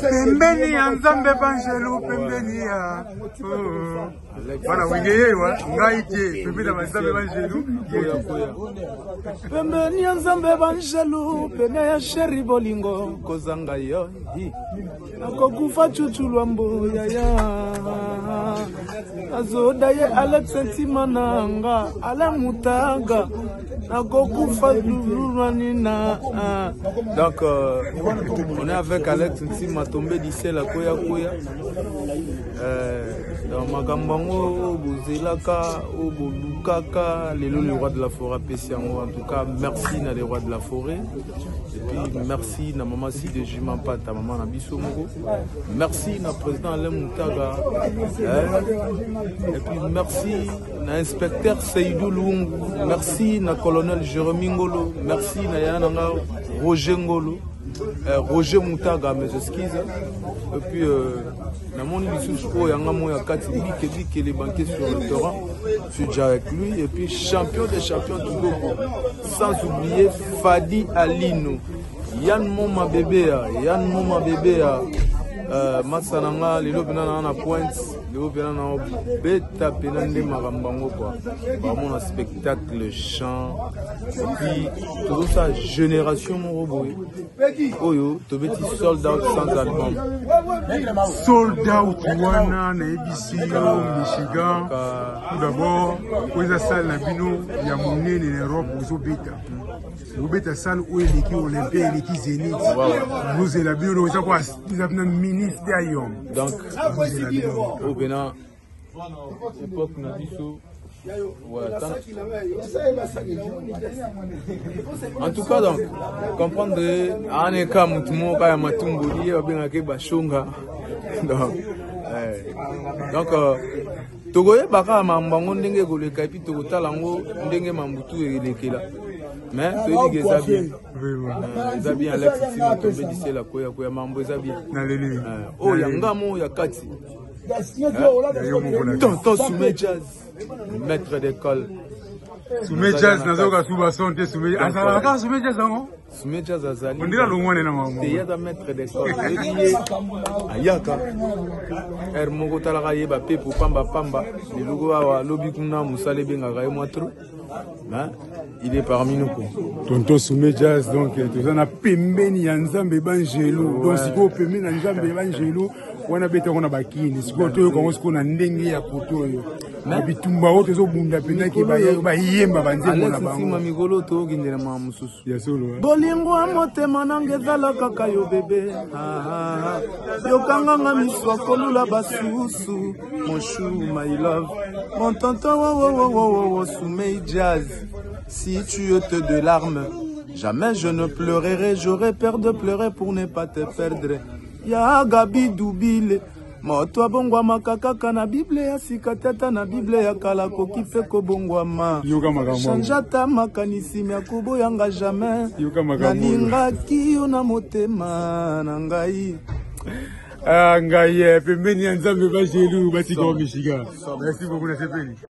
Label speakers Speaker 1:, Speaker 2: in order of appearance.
Speaker 1: Pembeni ya Nzambe Banjelu, pembeni ya Bana wingeyewa ngaite pembeni ya Nzambe Banjelu.
Speaker 2: Pembeni ya Nzambe Banjelu, pembeni ya Sheri Bolingo kozanga yo. Nakokufa chuchulwa mboya ya. Azoda ye Alex Ntimananga, Ale Mutaga. Nakokufa Nina. Donc on est avec Alex Ntima tombé d'ici la Koya Koya. Dans Magambango, Bozelaka, Obulukaka, le roi de la forêt Pessiango. En tout cas, merci na les rois de la forêt. Et puis merci na maman si de Jimampa, ta maman na Bissomoro. Merci na président Alain Moutaga. Et puis merci na inspecteur Seydou Lungu. Merci na colonel Jérémy Ngolo. Merci na Yananga Roger Ngolo. Roger Moutaga, mes excuses. Et puis, dans mon discours, il y a un moment qui est banquier sur le terrain. Je suis déjà avec lui. Et puis, champion des champions du Togo. Sans oublier Fadi Alino. Yann Moma Bébé. Yann Moma Bébé. Matsananga, les lobes na pointe. Les lobes na bêta penande marambango quoi. Vraiment un spectacle chant. Et puis, toute sa génération mon robot. Oyo, Tobeti sold out sans album.
Speaker 1: Sold out wana na ABC Michigan. Tout d'abord, pour la salle na bino ya monene en Europe aux bêta. Vous bêta salle où l'équipe olympique et l'équipe Zénith. Vous êtes la bino ça quoi, vous avez un ministre d'ailleurs.
Speaker 2: Donc, au Bénin, époque na biso. En tout cas, donc, comprendre Aneka Mutumo Kaya Matumboli, Benake Bashunga. Donc, Togoye Baka Mambango Ndenge Goleka, et puis Togotalango Ndenge Mambutu et Lekela. Mais, tu dis que ça bien. Ça bien, Alex, si on tombe d'ici la Koya Koya Mambo, ça bien. Oh, Yangamo, Yakati. Tonton Soumé Jazz, maître d'école.
Speaker 1: Soumé Jazz, Nazoka Souba Santé, Soumé Jazz. Soumé Jazz, non?
Speaker 2: Soumé Jazz Azali.
Speaker 1: On dirait le moins de maman.
Speaker 2: Il y a un maître d'école. Ayaka. Hermogo Talaraye, Pepo Pamba Pamba. Le logo à Lobikuna, Moussale Benga, et moi trop. Il est parmi nous.
Speaker 1: Tonton Soumé Jazz, donc, tout ça, on a Pembeni Nzambe Banjelu. Donc, si vous Pembeni Nzambe Banjelu, on a bêté on a bakini. Si vous avez qu'on a ndenge ya poto yo. Na bitumba wote zo bunda pena ki ba yemba banze mona bango.
Speaker 2: Sima migolo to gindela ma mususu.
Speaker 1: Ya solo.
Speaker 2: Bolingo motema nangezala kaka yo bébé. Yo kanganga miswa kolula basusu. Mon chou, my love. Mon tonton wo Soumé Jazz. Si tu ôtes de larmes, jamais je ne pleurerai. J'aurais peur de pleurer pour ne pas te perdre. Ya Gabi Doubile. Moto abongwama kaka na Bible ya sikatata na Bible ya kala koki fe ko bongwama. Chanjata makanisi mya kubo yanga jamais. Nalinga kiyo na motema na ngai.
Speaker 1: Ngai pembeni ya Nzambe Banjelu basiko Michigan. Merci beaucoup na sepeli.